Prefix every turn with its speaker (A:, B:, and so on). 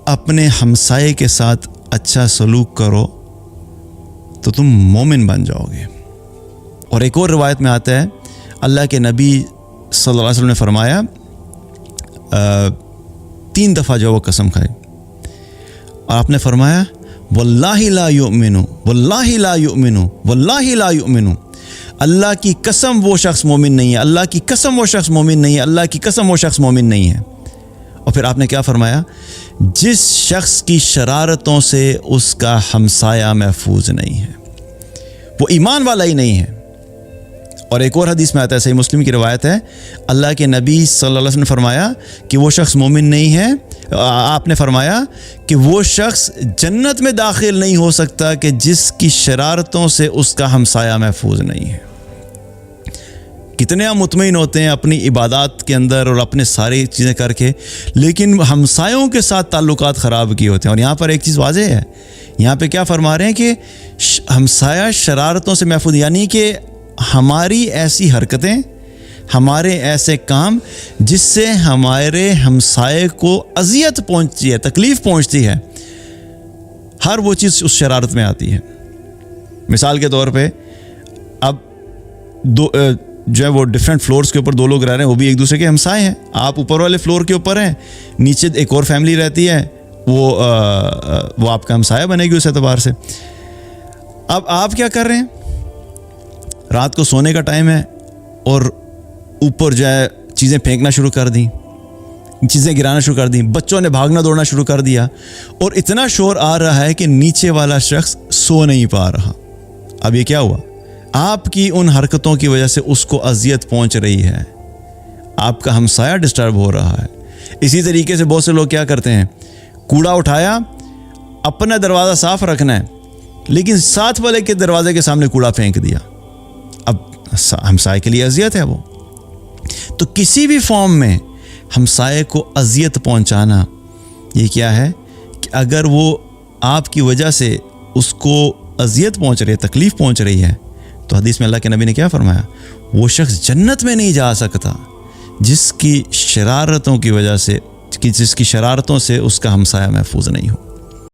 A: اپنے ہمسائے کے ساتھ اچھا سلوک کرو تو تم مومن بن جاؤ گے۔ اور ایک اور روایت میں آتا ہے اللہ کے نبی صلی اللہ علیہ وسلم نے فرمایا 3 دفعہ جو وہ قسم کھائے اور آپ نے فرمایا واللہ لا یؤمنو واللہ لا یؤمنو واللہ لا یؤمنو، اللہ کی قسم وہ شخص مومن نہیں ہے، اللہ کی قسم وہ شخص مومن نہیں ہے، اللہ کی قسم وہ شخص مومن نہیں ہے۔ اور پھر آپ نے کیا فرمایا؟ جس شخص کی شرارتوں سے اس کا ہمسایہ محفوظ نہیں ہے وہ ایمان والا ہی نہیں ہے۔ اور ایک اور حدیث میں آتا ہے، صحیح مسلم کی روایت ہے، اللہ کے نبی صلی اللہ علیہ وسلم نے فرمایا کہ وہ شخص مومن نہیں ہے، آپ نے فرمایا کہ وہ شخص جنت میں داخل نہیں ہو سکتا کہ جس کی شرارتوں سے اس کا ہمسایہ محفوظ نہیں ہے۔ کتنے ہم مطمئن ہوتے ہیں اپنی عبادات کے اندر اور اپنے ساری چیزیں کر کے، لیکن ہمسایوں کے ساتھ تعلقات خراب کیے ہوتے ہیں۔ اور یہاں پر ایک چیز واضح ہے، یہاں پہ کیا فرما رہے ہیں کہ ہمسایہ شرارتوں سے محفوظ، یعنی کہ ہماری ایسی حرکتیں، ہمارے ایسے کام جس سے ہمارے ہمسائے کو اذیت پہنچتی ہے، تکلیف پہنچتی ہے، ہر وہ چیز اس شرارت میں آتی ہے۔ مثال کے طور پہ اب جو ہے وہ ڈیفرنٹ فلورز کے اوپر 2 لوگ رہ رہے ہیں، وہ بھی ایک دوسرے کے ہمسائے ہیں، آپ اوپر والے فلور کے اوپر ہیں، نیچے ایک اور فیملی رہتی ہے، وہ آپ کا ہمسایہ بنے گی اس اعتبار سے۔ اب آپ کیا کر رہے ہیں؟ رات کو سونے کا ٹائم ہے اور اوپر جو ہے چیزیں پھینکنا شروع کر دیں، چیزیں گرانا شروع کر دیں، بچوں نے بھاگنا دوڑنا شروع کر دیا اور اتنا شور آ رہا ہے کہ نیچے والا شخص سو نہیں پا رہا۔ اب یہ کیا ہوا؟ آپ کی ان حرکتوں کی وجہ سے اس کو اذیت پہنچ رہی ہے، آپ کا ہمسایہ ڈسٹرب ہو رہا ہے۔ اسی طریقے سے بہت سے لوگ کیا کرتے ہیں، کوڑا اٹھایا، اپنا دروازہ صاف رکھنا ہے لیکن ساتھ والے کے دروازے کے سامنے کوڑا پھینک دیا، اب ہمسائے کے لیے اذیت ہے وہ۔ تو کسی بھی فارم میں ہمسائے کو اذیت پہنچانا یہ کیا ہے کہ اگر وہ آپ کی وجہ سے اس کو اذیت پہنچ رہی ہے، تکلیف پہنچ رہی ہے، تو حدیث میں اللہ کے نبی نے کیا فرمایا؟ وہ شخص جنت میں نہیں جا سکتا جس کی شرارتوں کی وجہ سے، جس کی شرارتوں سے اس کا ہمسایہ محفوظ نہیں ہو۔